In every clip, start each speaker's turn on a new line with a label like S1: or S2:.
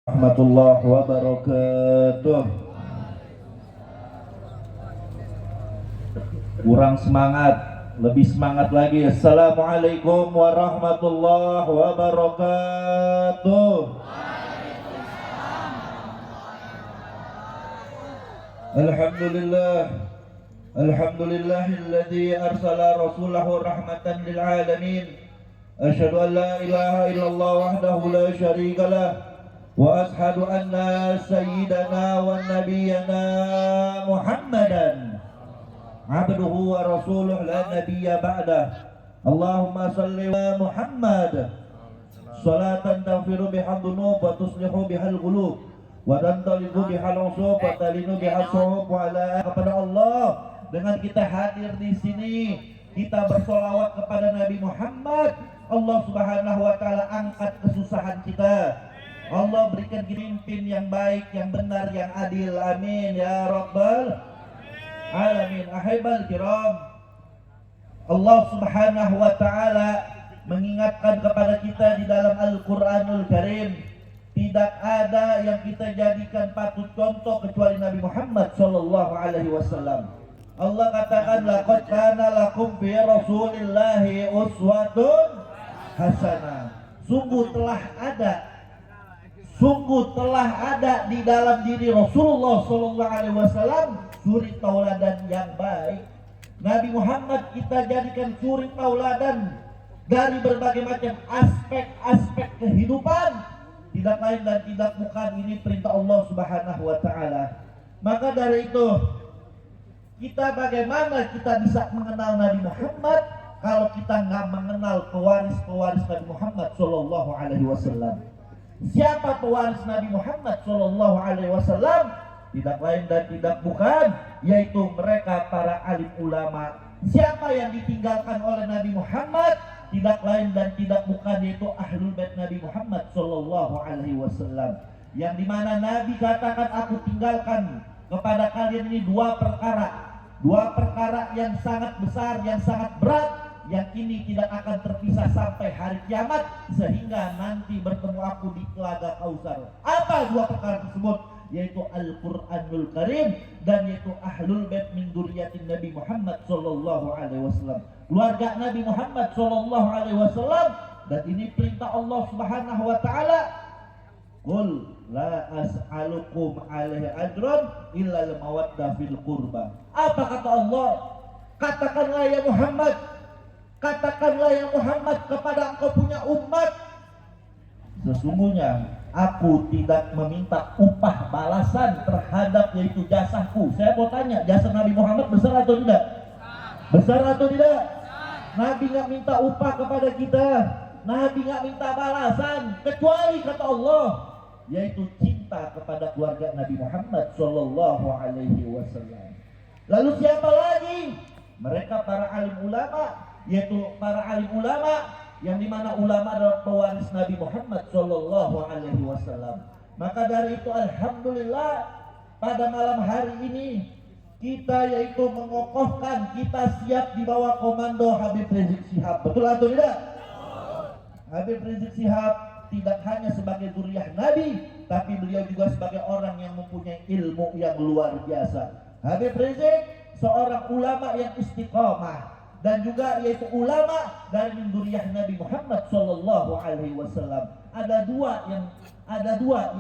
S1: Warahmatullahi wabarakatuh. Kurang semangat, lebih semangat lagi. Assalamualaikum warahmatullahi wabarakatuh. Alhamdulillah, alhamdulillahilladzi arsala rasulahu rahmatan lil alamin. Asyhadu an la ilaha illallah wahdahu la syarikalah wa ashhadu anna sayyidana wa nabiyyana Muhammadan abduhu wa rasuluh la nabiyya ba'dah. Allahumma salli wa Muhammad salatan taghfiru bihal dhunub wa tuslihu bihal qulub wa tantaliqu bihal usub wa talinu bihal suhub wa ala kepada Allah. Dengan kita hadir di sini, kita bersolawat kepada Nabi Muhammad. Allah Subhanahu wa taala angkat kesusahan kita. Allah berikan pemimpin yang baik, yang benar, yang adil. Amin ya rabbal alamin. Ahibal kiram, Allah Subhanahu wa taala mengingatkan kepada kita di dalam Al-Qur'anul Karim, tidak ada yang kita jadikan patut contoh kecuali Nabi Muhammad sallallahu alaihi wasallam. Allah katakan, laqad kana lakum fi rasulillahi uswatun hasanah. Sungguh telah ada di dalam diri Rasulullah sallallahu alaihi wasallam suri tauladan yang baik. Nabi Muhammad kita jadikan suri tauladan dari berbagai macam aspek-aspek kehidupan. Tidak lain dan tidak bukan, ini perintah Allah Subhanahu wa taala. Maka dari itu, bagaimana kita bisa mengenal Nabi Muhammad kalau kita nggak mengenal pewaris-pewaris Nabi Muhammad sallallahu alaihi wasallam? Siapa pewaris Nabi Muhammad sallallahu alaihi wasallam? Tidak lain dan tidak bukan, yaitu mereka para alim ulama. Siapa yang ditinggalkan oleh Nabi Muhammad? Tidak lain dan tidak bukan, yaitu ahlul bait Nabi Muhammad sallallahu alaihi wasallam. Yang dimana Nabi katakan, aku tinggalkan kepada kalian ini dua perkara yang sangat besar, yang sangat berat, yang ini tidak akan terpisah sampai hari kiamat, sehingga nanti bertemu aku di telaga Kausar. Apa dua perkara tersebut? Yaitu Al-Qur'anul Karim dan yaitu ahlul bait min dzurriyyatin Nabi Muhammad sallallahu alaihi wasallam, keluarga Nabi Muhammad sallallahu alaihi wasallam. Dan ini perintah Allah Subhanahu wa taala, qul la as'alukum alaihi ajran illa al-mawaddah fil qurba. Apa kata Allah? Katakanlah ya Muhammad kepada engkau punya umat, sesungguhnya aku tidak meminta upah balasan terhadap yaitu jasaku. Saya mau tanya, jasa Nabi Muhammad besar atau tidak? Besar atau tidak? Nabi nggak minta upah kepada kita, Nabi nggak minta balasan, kecuali kata Allah, yaitu cinta kepada keluarga Nabi Muhammad sallallahu alaihi wasallam. Lalu siapa lagi? Mereka para alim ulama, yaitu para alim ulama yang dimana ulama adalah pewaris Nabi Muhammad sallallahu alaihi wasallam. Maka dari itu alhamdulillah pada malam hari ini kita yaitu mengokohkan, kita siap di bawah komando Habib Rizik Syihab. Betul atau tidak? Habib Rizik Syihab tidak hanya sebagai zuriyah Nabi, tapi beliau juga sebagai orang yang mempunyai ilmu yang luar biasa. Habib Rizik seorang ulama yang istiqomah, dan juga yaitu ulama dari zuriyah Nabi Muhammad sallallahu alaihi wasallam. Ada dua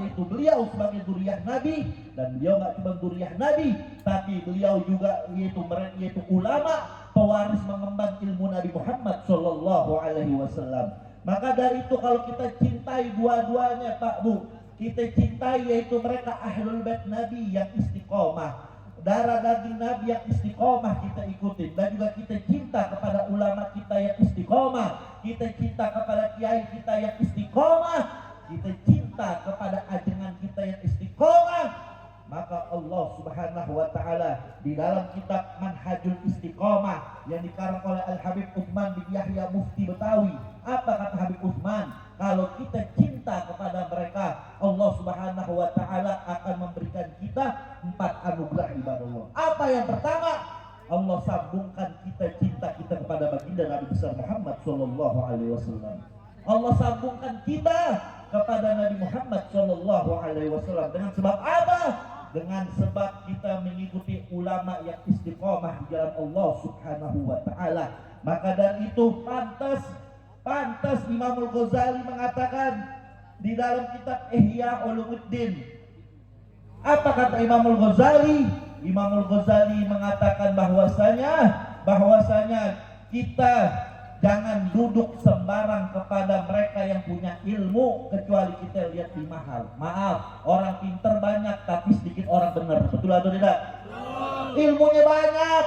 S1: yaitu beliau sebagai zuriyah Nabi, dan beliau enggak cuma zuriyah Nabi, tapi beliau juga yaitu ulama pewaris mengemban ilmu Nabi Muhammad sallallahu alaihi wasallam. Maka dari itu kalau kita cintai dua-duanya Pak Bu, kita cintai yaitu mereka ahlul bait Nabi yang istiqomah, darah daging Nabi yang istiqomah kita ikutin, dan juga kita cinta kepada ulama kita yang istiqomah, kita cinta kepada kiai kita yang istiqomah, kita cinta kepada ajengan kita yang istiqomah. Maka Allah Subhanahu wa taala di dalam kitab Manhajul Istiqomah yang dikarang oleh Al-Habib Utsman bin Yahya Mufti Betawi, apa kata Habib Utsman? Kalau kita cinta kepada mereka, Allah Subhanahu wa taala akan memberikan kita 4 anugerah ibadah Allah. Apa yang pertama? Allah sambungkan cinta kita kepada baginda Nabi besar Muhammad sallallahu alaihi wasallam. Allah sambungkan kita kepada Nabi Muhammad Shallallahu Alaihi Wasallam. Dengan sebab apa? Dengan sebab kita mengikuti ulama yang istiqomah di jalan Allah Subhanahu Wa Taala. Maka dari itu pantas Imam Al-Ghazali mengatakan di dalam kitab Ihya Ulumuddin. Apa kata Imam Al-Ghazali? Imam Al-Ghazali mengatakan bahwasanya kita jangan duduk sembarang kepada mereka yang punya ilmu kecuali kita lihat di mahal. Maaf, orang pinter banyak tapi sedikit orang benar. Betul atau tidak? Ilmunya banyak,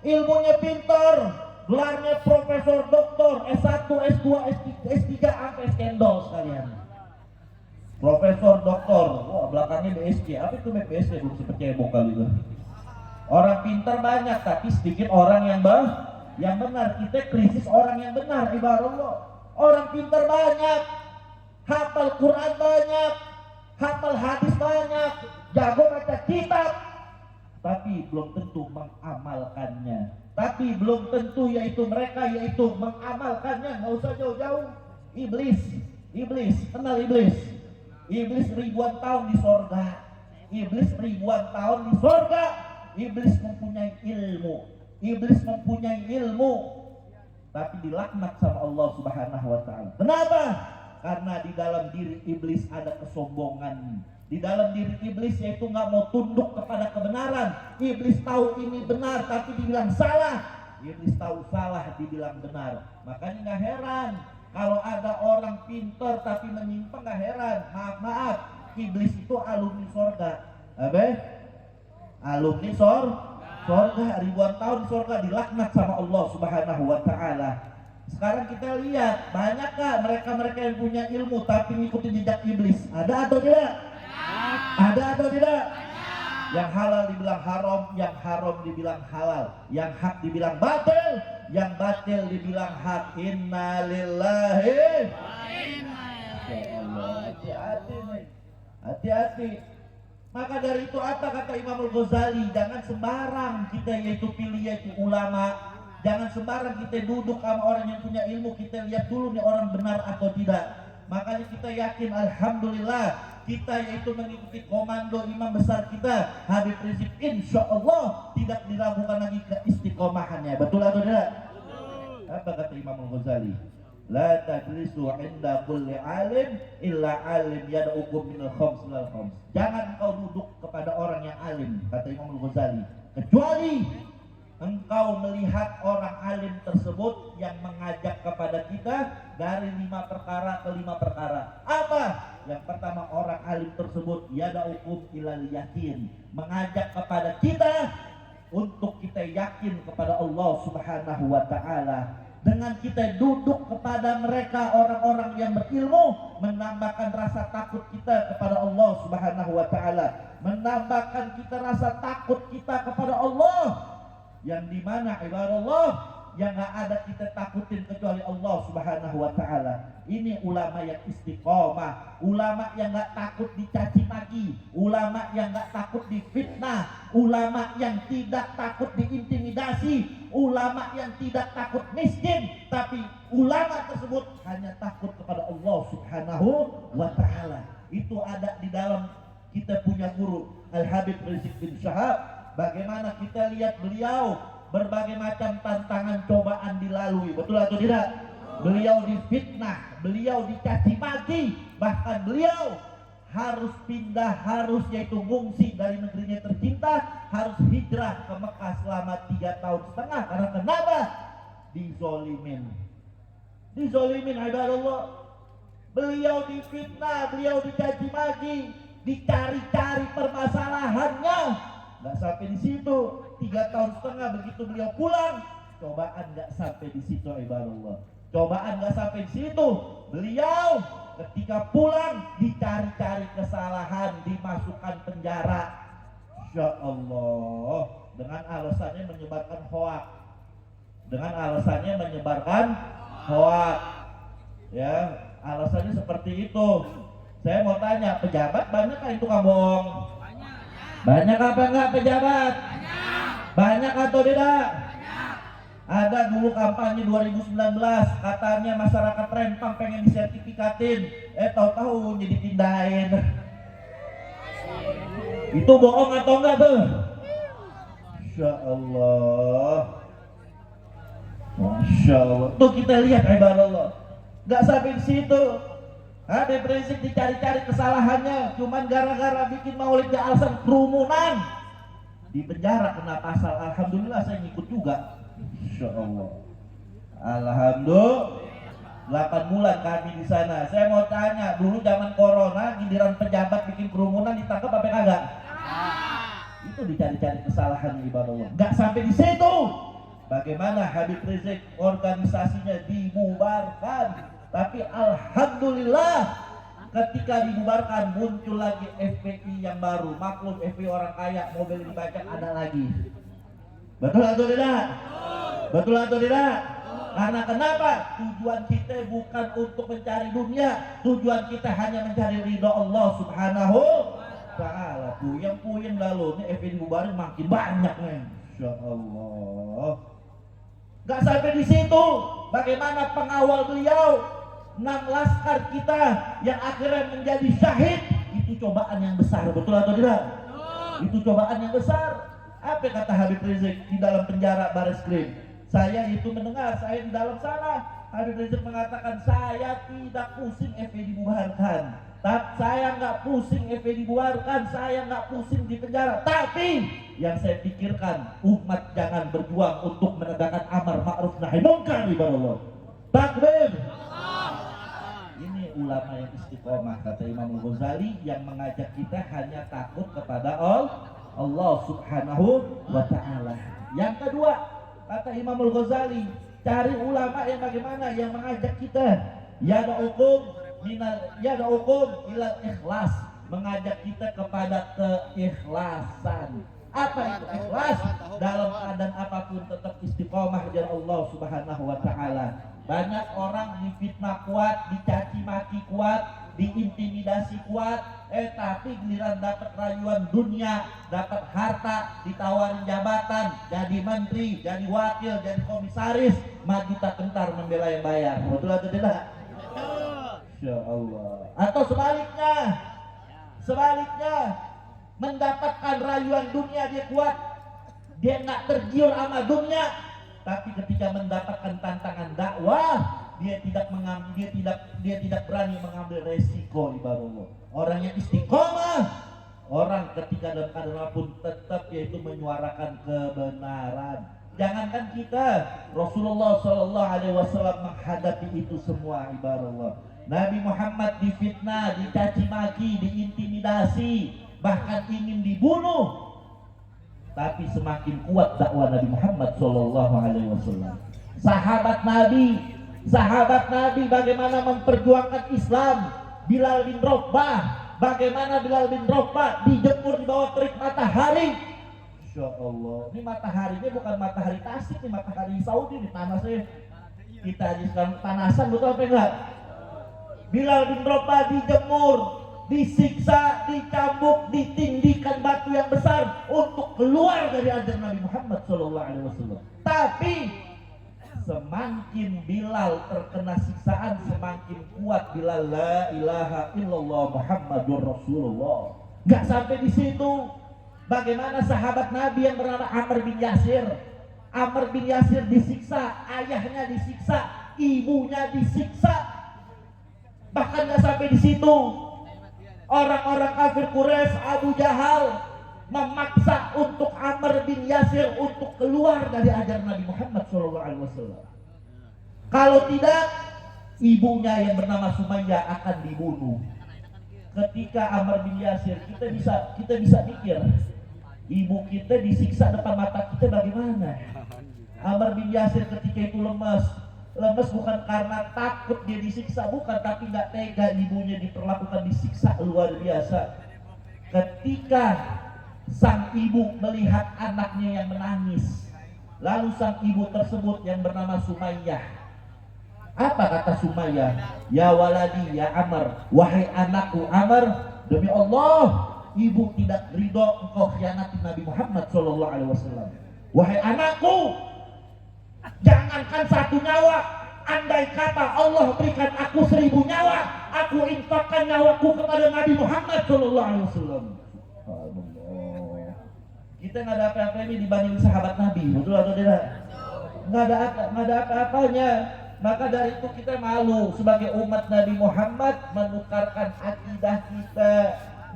S1: ilmunya pinter, gelarnya profesor, doktor, S1, S2, S3 sampai skendol sekalian. Profesor, doktor, wah belakangnya BSc. Apa itu BSc? Belum sempat cebok kali itu. Orang pinter banyak tapi sedikit orang yang benar. Kita krisis orang yang benar. Ibaratnya orang pintar banyak, hafal Quran banyak, hafal hadis banyak, jago baca kitab, tapi belum tentu mengamalkannya. Tapi belum tentu mereka mengamalkannya. Nggak usah jauh-jauh. Iblis, kenal iblis? Iblis ribuan tahun di sorga. Iblis mempunyai ilmu, tapi dilaknat sama Allah Subhanahu Wa Taala. Kenapa? Karena di dalam diri iblis ada kesombongan. Di dalam diri iblis yaitu nggak mau tunduk kepada kebenaran. Iblis tahu ini benar, tapi dibilang salah. Iblis tahu salah, dibilang benar. Makanya nggak heran kalau ada orang pintar tapi menyimpang, nggak heran. Maaf, iblis itu alumni sorga. Alumni sorga, ribuan tahun di sorga, dilaknat sama Allah Subhanahu Wa Taala. Sekarang kita lihat, banyakkah mereka yang punya ilmu tapi ngikutin jejak iblis? Ada atau tidak? Ada atau tidak? Yang halal dibilang haram, yang haram dibilang halal, yang hak dibilang batil, yang batil dibilang hak. Innalillahi. Hati-hati. Maka dari itu apa kata Imam Al-Ghazali? Jangan sembarang kita pilih ulama. Jangan sembarang kita duduk sama orang yang punya ilmu. Kita lihat dulu nih orang benar atau tidak. Makanya kita yakin alhamdulillah kita mengikuti komando imam besar kita Habib Rizik, insya Allah tidak diragukan lagi keistiqomahannya. Betul atau tidak? Apa kata Imam Al-Ghazali? La tajlisu inda kulli alim illa alim yad'ukum minal khams ilal khams. Jangan engkau duduk kepada orang yang alim, kata Imam Al-Ghazali, kecuali engkau melihat orang alim tersebut yang mengajak kepada kita dari 5 perkara ke 5 perkara. Apa? Yang pertama, orang alim tersebut yad'ukum ilal yakin, mengajak kepada kita untuk kita yakin kepada Allah Subhanahu Wa Taala. Dengan kita duduk kepada mereka orang-orang yang berilmu, menambahkan rasa takut kita kepada Allah Subhanahu Wa Taala, menambahkan kita rasa takut kita kepada Allah, yang dimana ibarat Allah yang nggak ada kita takutin kecuali Allah Subhanahu Wa Taala. Ini ulama yang istiqomah, ulama yang nggak takut dicaci maki, ulama yang nggak takut difitnah, ulama yang tidak takut diintimidasi, ulama yang tidak takut miskin, tapi ulama tersebut hanya takut kepada Allah Subhanahu Wa Taala. Itu ada di dalam kita punya guru Al-Habib Rizik bin Syahab. Bagaimana kita lihat beliau berbagai macam tantangan cobaan dilalui, betul atau tidak? Beliau difitnah, beliau dicaci maki, bahkan beliau harus pindah, yaitu ngungsi dari negerinya tercinta, harus hijrah ke Mekah selama 3 tahun setengah. Karena kenapa? Dizolimin ibadallah. Beliau difitnah, beliau dicaci maki, dicari-cari permasalahannya. Nggak sampai di situ, 3 tahun setengah begitu beliau pulang, cobaan nggak sampai di situ ibadallah. Cobaan nggak sampai di situ, beliau ketika pulang dicari-cari kesalahan, dimasukkan penjara. Insya Allah, dengan alasannya menyebarkan hoak. Ya, alasannya seperti itu. Saya mau tanya, pejabat banyak kan itu Kambong? Banyak apa enggak pejabat? Banyak atau tidak? Ada dulu kampanye 2019, katanya masyarakat Rempang pengen disertifikatin, tahu-tahu jadi pindahin. Itu bohong atau enggak tuh? Masya Allah, Masya Allah. Tuh kita lihat ibadallah, nggak sampai di situ. Habib Rizik dicari-cari kesalahannya, cuman gara-gara bikin maulid di alasan kerumunan, di penjara kena pasal. Alhamdulillah saya ngikut juga. Insya Allah. Alhamdulillah. 8 bulan kami di sana. Saya mau tanya, dulu zaman corona, giliran pejabat bikin kerumunan ditangkap apa kagak? Itu dicari-cari kesalahan ibadah. Nggak sampai di situ. Bagaimana Habib Rizik organisasinya dibubarkan? Tapi alhamdulillah ketika dibubarkan muncul lagi FPI yang baru. Maklum FPI orang kaya, mobil dibajak ada lagi. Betul atau tidak? Betul atau tidak? Karena kenapa? Tujuan kita bukan untuk mencari dunia, tujuan kita hanya mencari ridho Allah Subhanahu Ta'ala. Puyeng-puyeng lalu ini FPI dibubarin makin banyak nih. Insya Allah. Gak sampai di situ. Bagaimana pengawal beliau 6 laskar kita yang akhirnya menjadi syahid? Itu cobaan yang besar, betul atau tidak? Itu cobaan yang besar. Apa kata Habib Rizik di dalam penjara Bareskrim? Saya itu mendengar, saya di dalam sana. Habib Rizik mengatakan, saya tidak pusing FPI dibubarkan. Tapi saya nggak pusing FPI dibubarkan, saya nggak pusing di penjara. Tapi yang saya pikirkan, umat jangan berjuang untuk menegakkan amar ma'ruf nahi munkar ibadah. Takbir. Ini ulama yang istiqomah, kata Imam Ghazali, yang mengajak kita hanya takut kepada Allah Subhanahu wa Ta'ala. Yang kedua, kata Imam Ghazali, cari ulama yang bagaimana, yang mengajak kita yada'ukum ilal ikhlas, mengajak kita kepada keikhlasan. Apa itu ikhlas? Dalam keadaan apapun tetap istiqomah dari Allah Subhanahu wa Ta'ala. Banyak orang difitnah kuat, dicaci maki kuat, diintimidasi kuat, tapi giliran dapat rayuan dunia, dapat harta, ditawarin jabatan, jadi menteri, jadi wakil, jadi komisaris, maju tak gentar membela yang bayar. Betul atau tidak? Insya Allah. Atau sebaliknya, mendapatkan rayuan dunia dia kuat, dia nggak tergiur sama dunia, tapi ketika mendapatkan tantangan dakwah, dia tidak berani mengambil resiko ibadah. Orang yang istiqomah, orang ketika dalam keadaan apapun tetap yaitu menyuarakan kebenaran. Jangankan kita, Rasulullah Shallallahu Alaihi Wasallam menghadapi itu semua ibadah. Nabi Muhammad difitnah, dicaci maki, diintimidasi, bahkan ingin dibunuh. Tapi semakin kuat dakwah Nabi Muhammad Shallallahu Alaihi Wasallam. Sahabat Nabi bagaimana memperjuangkan Islam. Bilal bin Rabah, bagaimana Bilal bin Rabah dijemur di bawah terik matahari. Insya Allah, ini mataharinya bukan matahari Tasik, ini matahari Saudi, di panasnya. Kita aja sekarang panasan, betul apa enggak? Bilal bin Rabah dijemur, disiksa, dicambuk, ditindikan batu yang besar untuk keluar dari ajaran Nabi Muhammad SAW. Tapi semakin Bilal terkena siksaan, semakin kuat Bilal la ilaha illallah Muhammadur Rasulullah. Gak sampai di situ. Bagaimana sahabat Nabi yang bernama Amr bin Yasir? Amr bin Yasir disiksa, ayahnya disiksa, ibunya disiksa. Bahkan gak sampai di situ. Orang-orang kafir Quraisy, Abu Jahal memaksa untuk Amr bin Yasir untuk keluar dari ajaran Nabi Muhammad SAW. Kalau tidak, ibunya yang bernama Sumayyah akan dibunuh. Ketika Amr bin Yasir, kita bisa mikir, ibu kita disiksa depan mata kita bagaimana? Amr bin Yasir ketika itu lemas bukan karena takut dia disiksa, bukan, tapi nggak tega ibunya diperlakukan disiksa luar biasa. Ketika sang ibu melihat anaknya yang menangis, lalu sang ibu tersebut yang bernama Sumayyah, apa kata Sumayyah? Ya waladi ya Amr, wahai anakku Amr, demi Allah ibu tidak ridho engkau khianati Nabi Muhammad SAW. Wahai anakku, Jangankan 1 nyawa, andai kata Allah berikan aku 1000 nyawa, aku infakkan nyawaku kepada Nabi Muhammad Sallallahu Alaihi Wasallam. Kita nggak ada apa-apa ini dibanding sahabat Nabi, betul atau tidak? Nggak ada apa-apanya. Maka dari itu kita malu sebagai umat Nabi Muhammad menukarkan akidah kita,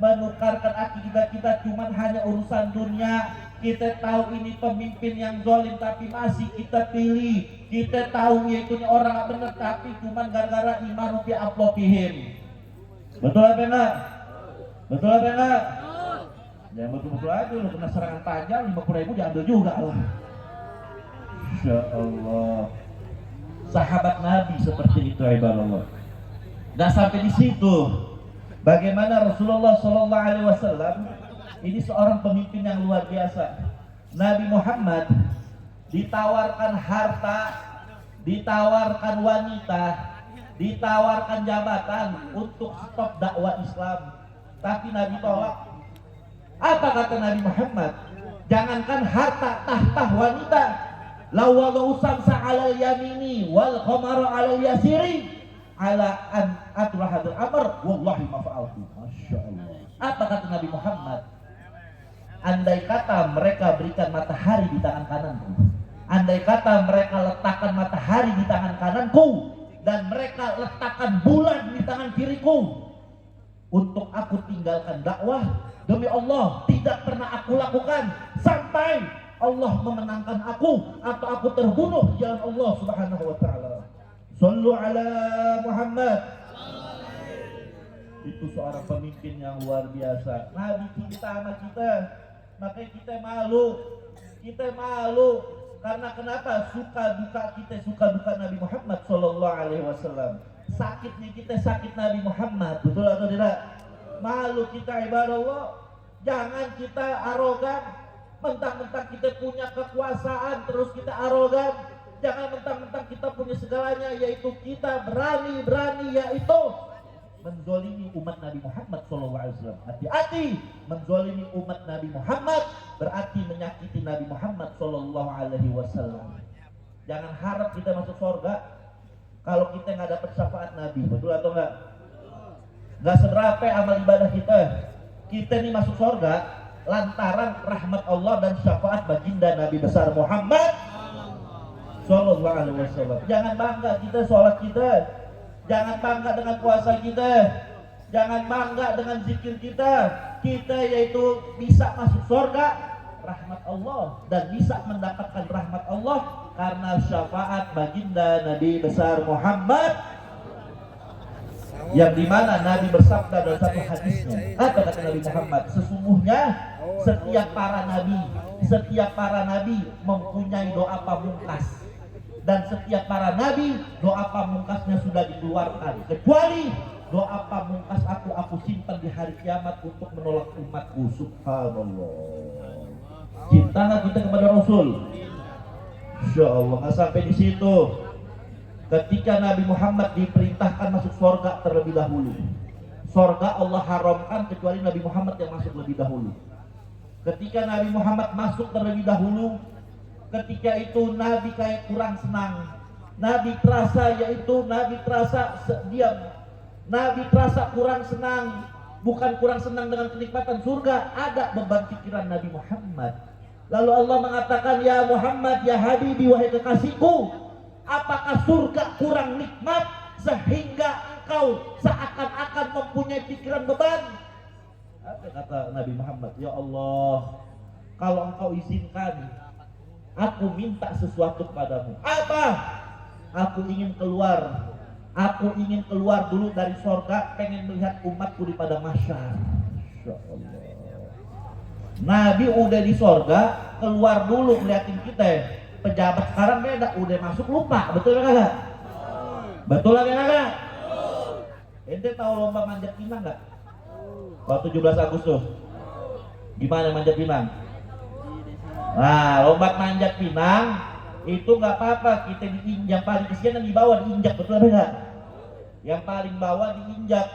S1: menukarkan akidah kita cuman hanya urusan dunia. Kita tahu ini pemimpin yang zalim tapi masih kita pilih. Kita tahu yaitu orang benar tapi cuman gara-gara iman fi aflotihim. Betul apa enggak? Betul apa enggak? Ya betul-betul aja, lu kena serangan tajam 50.000 diambil juga lah. Insya Allah. Sahabat Nabi seperti itu, ibadallah. Nah sampai di situ, bagaimana Rasulullah Sallallahu Alaihi Wasallam ini seorang pemimpin yang luar biasa. Nabi Muhammad ditawarkan harta, ditawarkan wanita, ditawarkan jabatan untuk stop dakwah Islam, tapi Nabi tolak. Apa kata Nabi Muhammad? Jangankan harta, tahta, wanita, lawalau samsa alal yamini wal qamara alal yasiri ala an atrahadul amr wallahi ma fa'altu. Masya Allah. Apa kata Nabi Muhammad? Andai kata mereka berikan matahari di tangan kananku, andai kata mereka letakkan matahari di tangan kananku, dan mereka letakkan bulan di tangan kiriku, untuk aku tinggalkan dakwah, demi Allah tidak pernah aku lakukan sampai Allah memenangkan aku atau aku terbunuh di jalan Allah Subhanahu wa taala. Shallu ala Muhammad. Itu seorang pemimpin yang luar biasa. Nabi cinta sama kita, makanya kita malu. Kita malu karena kenapa? Suka duka Nabi Muhammad Sallallahu Alaihi Wasallam. Sakitnya kita sakit Nabi Muhammad, betul atau tidak? Malu kita, ibadallah. Jangan kita arogan, mentang-mentang kita punya kekuasaan terus kita arogan. Jangan mentang-mentang kita punya segalanya, yaitu kita berani yaitu menzolimi umat Nabi Muhammad SAW. Hati-hati, menzolimi umat Nabi Muhammad berarti menyakiti Nabi Muhammad SAW. Jangan harap kita masuk surga kalau kita nggak dapat syafaat Nabi, betul atau enggak? Nggak seberapa amal ibadah kita. Kita ini masuk surga lantaran rahmat Allah dan syafaat baginda Nabi besar Muhammad Sallallahu Alaihi Wasallam. Jangan bangga kita sholat kita, jangan bangga dengan puasa kita, jangan bangga dengan zikir kita. Kita yaitu bisa masuk surga rahmat Allah dan bisa mendapatkan rahmat Allah karena syafaat baginda Nabi besar Muhammad, yang dimana Nabi bersabda dalam satu hadisnya, apa kata Nabi Muhammad? Sesungguhnya setiap para nabi mempunyai doa pamungkas, dan setiap para nabi doa pamungkasnya sudah dikeluarkan, kecuali doa pamungkas aku simpan di hari kiamat untuk menolak umatku. Subhanallah. Cinta nggak kita kepada Rasul? Insya Allah. Nggak sampai di situ. Ketika Nabi Muhammad diperintahkan masuk surga terlebih dahulu, surga Allah haramkan kecuali Nabi Muhammad yang masuk lebih dahulu. Ketika Nabi Muhammad masuk terlebih dahulu, ketika itu Nabi kayak kurang senang. Nabi terasa diam. Nabi terasa kurang senang. Bukan kurang senang dengan kenikmatan surga, ada beban pikiran Nabi Muhammad. Lalu Allah mengatakan, ya Muhammad, ya Habibi, wahai kekasihku, apakah surga kurang nikmat sehingga engkau seakan-akan mempunyai pikiran beban? Apa kata Nabi Muhammad? Ya Allah, kalau engkau izinkan, aku minta sesuatu kepadamu. Apa? Aku ingin keluar dulu dari surga, pengen melihat umatku di padang mahsyar. Insya Allah. Nabi udah di surga, keluar dulu ngeliatin kita. Pejabat sekarang beda, udah masuk lupa, betul nggak? Betul nggak? Ente tahu lomba manjat pinang nggak? Waktu 17 Agustus, gimana manjat pinang? Nah, lomba manjat pinang itu nggak apa-apa, kita diinjak paling kesian yang di bawah diinjak, betul nggak? Yang paling bawah diinjak.